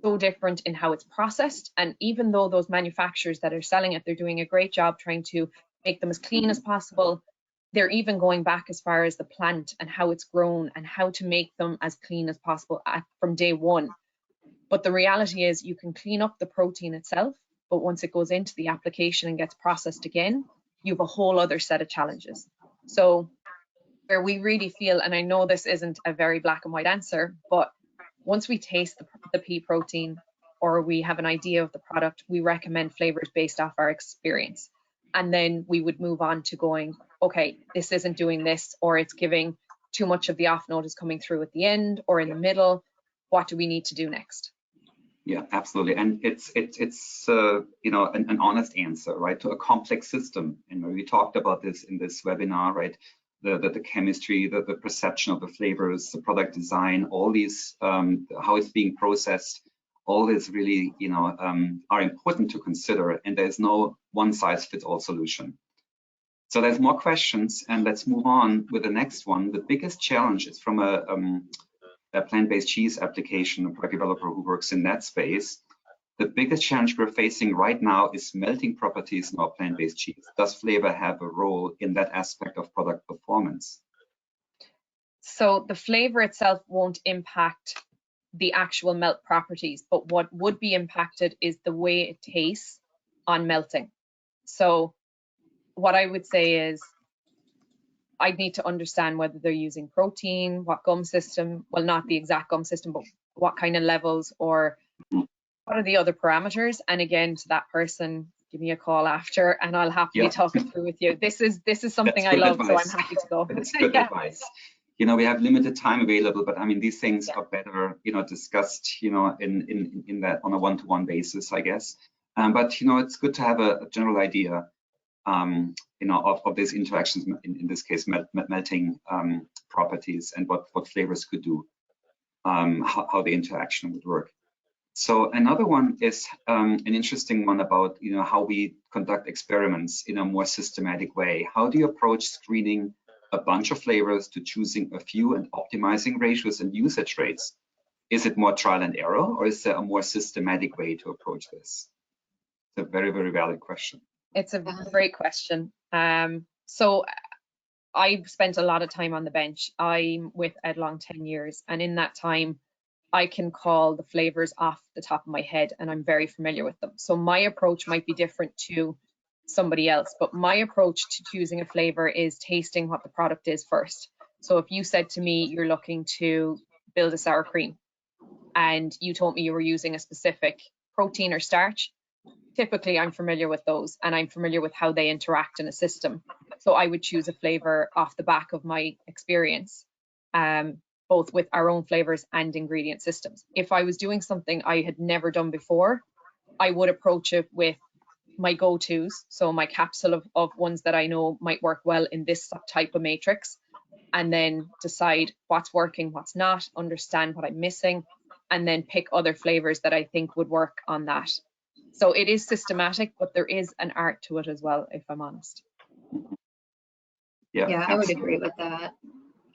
so different in how it's processed. And even though those manufacturers that are selling it, they're doing a great job trying to make them as clean as possible, they're even going back as far as the plant and how it's grown and how to make them as clean as possible from day one. But the reality is you can clean up the protein itself, but once it goes into the application and gets processed again, you have a whole other set of challenges. So where we really feel, and I know this isn't a very black and white answer, but once we taste the pea protein or we have an idea of the product, we recommend flavors based off our experience. And then we would move on to going, okay, this isn't doing this, or it's giving too much of the off note is coming through at the end or in the middle. What do we need to do next? Yeah, absolutely. And it's an honest answer, right, to a complex system. And we talked about this in this webinar, right? The chemistry, the perception of the flavors, the product design, all these, how it's being processed, all this really, are important to consider. And there's no one size fits all solution. So there's more questions, and let's move on with the next one. The biggest challenge is from a plant-based cheese application, a product developer who works in that space. The biggest challenge we're facing right now is melting properties in our plant-based cheese. Does flavor have a role in that aspect of product performance? So the flavor itself won't impact the actual melt properties, but what would be impacted is the way it tastes on melting. So what I would say is I'd need to understand whether they're using protein, what gum system, well, not the exact gum system, but what kind of levels or what are the other parameters. And again, to that person, give me a call after and I'll happily talk it through with you. This is something I love, advice. So I'm happy to go. That's good advice. We have limited time available, but I mean, these things are better, discussed, in that on a one-to-one basis, I guess. But, it's good to have a general idea of these interactions, in this case, melting properties and what flavors could do, how the interaction would work. So another one is an interesting one about, how we conduct experiments in a more systematic way. How do you approach screening a bunch of flavors to choosing a few and optimizing ratios and usage rates? Is it more trial and error, or is there a more systematic way to approach this? It's a very, very valid question. It's a great question. So I've spent a lot of time on the bench. I'm with Edlong 10 years, and in that time, I can call the flavors off the top of my head, and I'm very familiar with them. So my approach might be different to somebody else, but my approach to choosing a flavor is tasting what the product is first. So if you said to me, you're looking to build a sour cream, and you told me you were using a specific protein or starch, typically I'm familiar with those and I'm familiar with how they interact in a system. So I would choose a flavor off the back of my experience, both with our own flavors and ingredient systems. If I was doing something I had never done before, I would approach it with my go-tos, so my capsule of ones that I know might work well in this type of matrix, and then decide what's working, what's not, understand what I'm missing, and then pick other flavors that I think would work on that. So it is systematic, but there is an art to it as well, if I'm honest. Yeah, I would agree with that.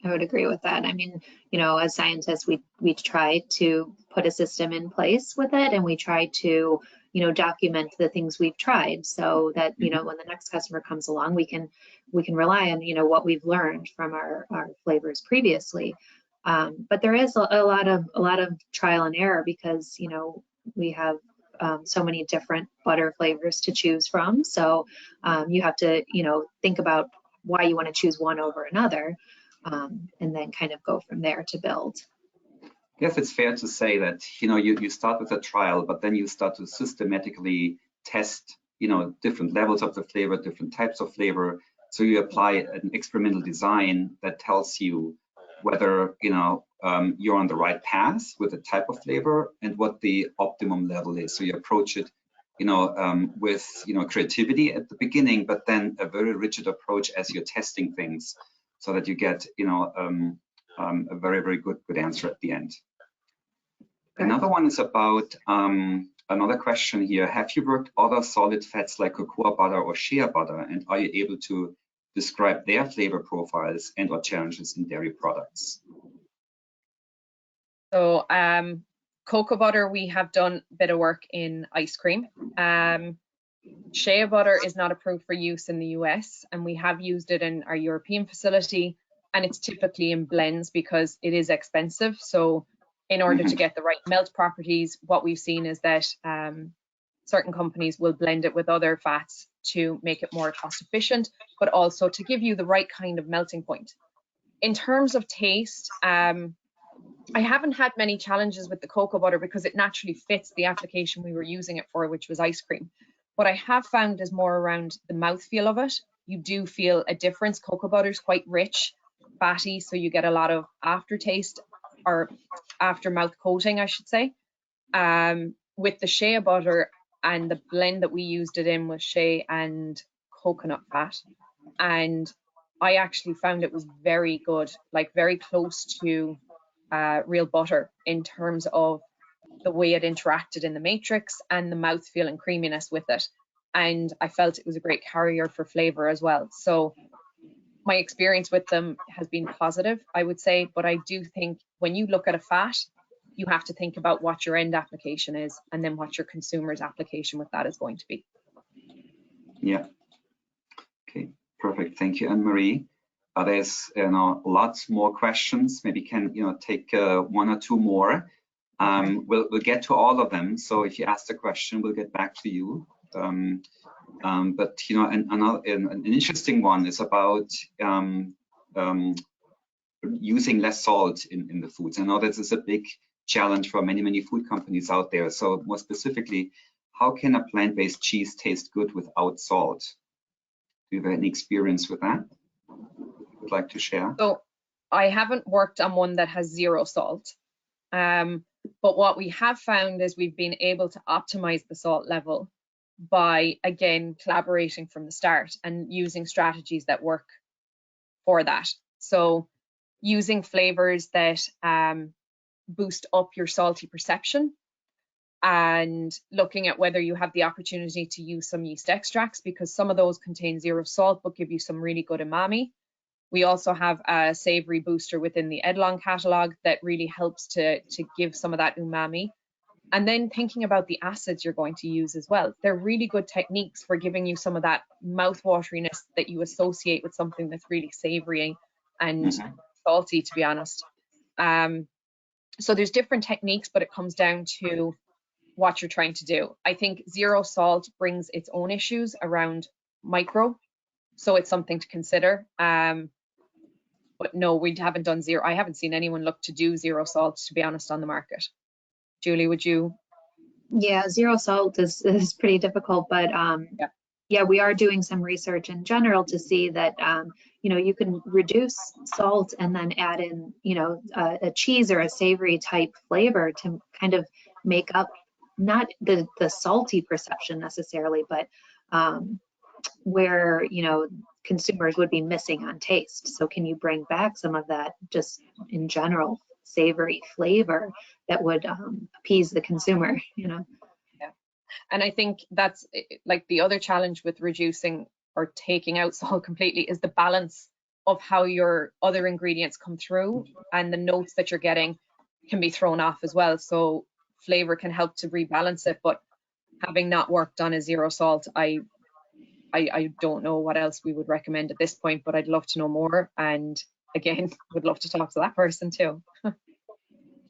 I would agree with that. I mean, you know, as scientists, we try to put a system in place with it, and we try to, you know, document the things we've tried so that, you know, when the next customer comes along, we can rely on, you know, what we've learned from our flavors previously. But there is a lot of trial and error because, you know, we have so many different butter flavors to choose from. So you have to, you know, think about why you want to choose one over another. And then kind of go from there to build. I guess it's fair to say that, you know, you start with a trial, but then you start to systematically test, you know, different levels of the flavor, different types of flavor. So you apply an experimental design that tells you whether, you know, you're on the right path with the type of flavor and what the optimum level is. So you approach it, you know, with, you know, creativity at the beginning, but then a very rigid approach as you're testing things, so that you get, you know, a very, very good answer at the end. Another one is about another question here. Have you worked other solid fats like cocoa butter or shea butter, and are you able to describe their flavor profiles and or challenges in dairy products? So cocoa butter, we have done a bit of work in ice cream. Shea butter is not approved for use in the US, and we have used it in our European facility, and it's typically in blends because it is expensive. So in order to get the right melt properties, what we've seen is that certain companies will blend it with other fats to make it more cost efficient, but also to give you the right kind of melting point. In terms of taste, I haven't had many challenges with the cocoa butter because it naturally fits the application we were using it for, which was ice cream. What I have found is more around the mouthfeel of it. You do feel a difference. Cocoa butter is quite rich, fatty, so you get a lot of aftertaste or aftermouth coating, I should say. With the shea butter and the blend that we used it in was shea and coconut fat. And I actually found it was very good, like very close to real butter in terms of the way it interacted in the matrix and the mouthfeel and creaminess with it. And I felt it was a great carrier for flavor as well. So my experience with them has been positive, I would say, but I do think when you look at a fat, you have to think about what your end application is and then what your consumer's application with that is going to be. Yeah. Okay, perfect. Thank you, Anne-Marie. There's, you know, lots more questions. Maybe can, you know, take one or two more. We'll get to all of them. So if you ask the question, we'll get back to you. But you know, an interesting one is about using less salt in the foods. I know this is a big challenge for many food companies out there. So more specifically, how can a plant-based cheese taste good without salt? Do you have any experience with that? Would like to share? So I haven't worked on one that has 0 salt. But what we have found is we've been able to optimize the salt level by, again, collaborating from the start and using strategies that work for that. So using flavors that boost up your salty perception, and looking at whether you have the opportunity to use some yeast extracts, because some of those contain 0 salt but give you some really good umami. We also have a savory booster within the Edlong catalog that really helps to give some of that umami. And then thinking about the acids you're going to use as well. They're really good techniques for giving you some of that mouthwateriness that you associate with something that's really savory and salty, to be honest. So there's different techniques, but it comes down to what you're trying to do. I think 0 salt brings its own issues around micro, so it's something to consider. But no, we haven't done 0. I haven't seen anyone look to do 0 salt, to be honest, on the market. Julie, would you? Yeah, 0 salt is pretty difficult, but yeah, we are doing some research in general to see that you know, you can reduce salt and then add in, you know, a cheese or a savory type flavor to kind of make up not the salty perception necessarily, but where, you know, consumers would be missing on taste. So can you bring back some of that just in general savory flavor that would appease the consumer, you know? Yeah. And I think that's like the other challenge with reducing or taking out salt completely is the balance of how your other ingredients come through, and the notes that you're getting can be thrown off as well. So flavor can help to rebalance it, but having not worked on a zero salt, I don't know what else we would recommend at this point, but I'd love to know more. And again, would love to talk to that person too.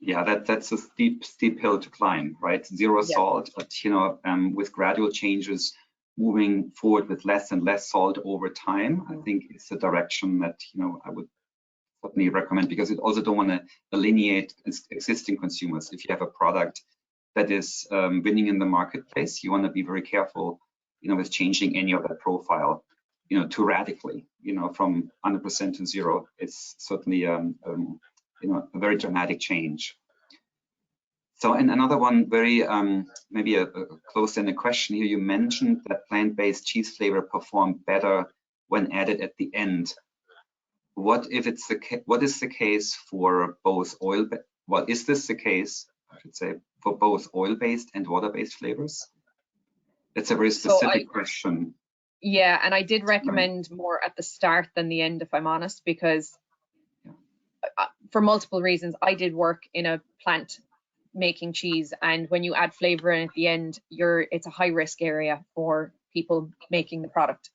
Yeah, that's a steep hill to climb, right? Zero salt, but you know, with gradual changes moving forward with less and less salt over time, I think it's a direction that, you know, I would certainly recommend, because you also don't want to alienate existing consumers. If you have a product that is winning in the marketplace, you want to be very careful, you know, with changing any of that profile, you know, too radically, you know, from 100% to zero. It's certainly, you know, a very dramatic change. So, and another one, very maybe a close-ended question here. You mentioned that plant-based cheese flavor performed better when added at the end. What if it's what is the case for both oil? Well, is this the case, I should say, for both oil-based and water-based flavors? It's a very specific question. Yeah, and I did recommend more at the start than the end, if I'm honest, because for multiple reasons. I did work in a plant making cheese, and when you add flavor in at the end, it's a high risk area for people making the product.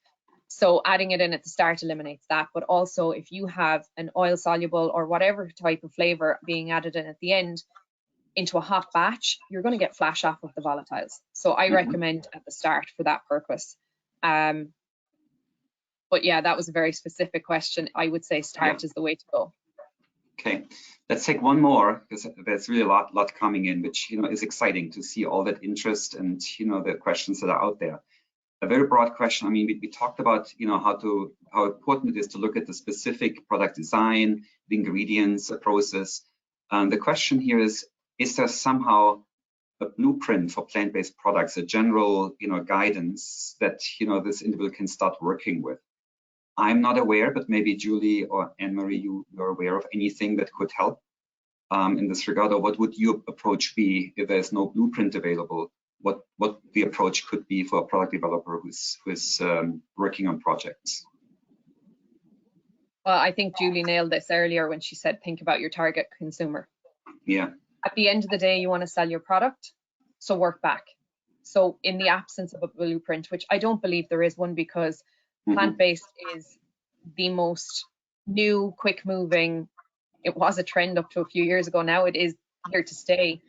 So adding it in at the start eliminates that. But also, if you have an oil soluble or whatever type of flavor being added in at the end into a hot batch, you're going to get flash off of the volatiles. So I recommend at the start for that purpose. But yeah, that was a very specific question. I would say start is the way to go. Okay, let's take one more, because there's really a lot coming in, which, you know, is exciting to see all that interest and, you know, the questions that are out there. A very broad question. I mean, we talked about, you know, how important it is to look at the specific product design, the ingredients, the process. The question here is there somehow a blueprint for plant-based products, a general, you know, guidance that, you know, this individual can start working with? I'm not aware, but maybe Julie or Anne-Marie, you're aware of anything that could help in this regard, or what would your approach be if there's no blueprint available? What the approach could be for a product developer who's working on projects? Well, I think Julie nailed this earlier when she said, think about your target consumer. Yeah. At the end of the day, you want to sell your product, so work back. So in the absence of a blueprint, which I don't believe there is one, because plant-based is the most new, quick-moving, it was a trend up to a few years ago, now it is here to stay,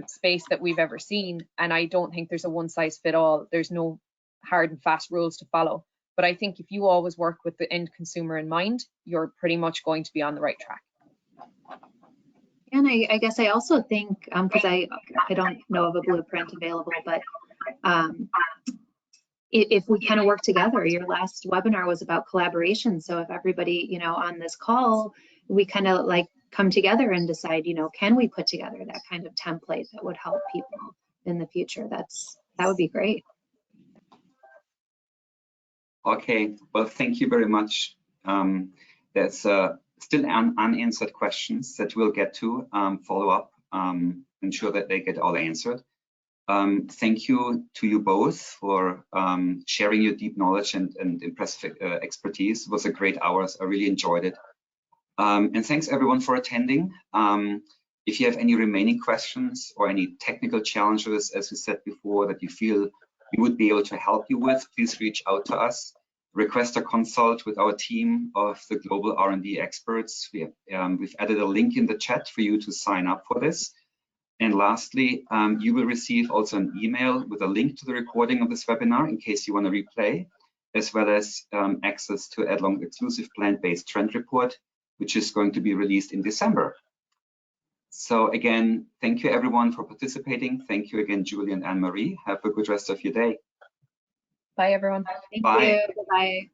space that we've ever seen. And I don't think there's a one-size-fit-all. There's no hard and fast rules to follow. But I think if you always work with the end consumer in mind, you're pretty much going to be on the right track. And I guess I also think, because I don't know of a blueprint available, but if we kind of work together, your last webinar was about collaboration. So if everybody, you know, on this call, we kind of like come together and decide, you know, can we put together that kind of template that would help people in the future? That would be great. Okay, well, thank you very much. There's still unanswered questions that we'll get to follow up, ensure that they get all answered. Thank you to you both for sharing your deep knowledge and impressive expertise. It was a great hour. I really enjoyed it. And thanks everyone for attending. If you have any remaining questions or any technical challenges, as we said before, that you feel we would be able to help you with, please reach out to us. Request a consult with our team of the global R&D experts. We've added a link in the chat for you to sign up for this. And lastly, you will receive also an email with a link to the recording of this webinar in case you want to replay, as well as access to Edlong's exclusive plant-based trend report, which is going to be released in December. So again, thank you everyone for participating. Thank you again, Julie and Anne-Marie. Have a good rest of your day. Bye, everyone. Thank you. Bye.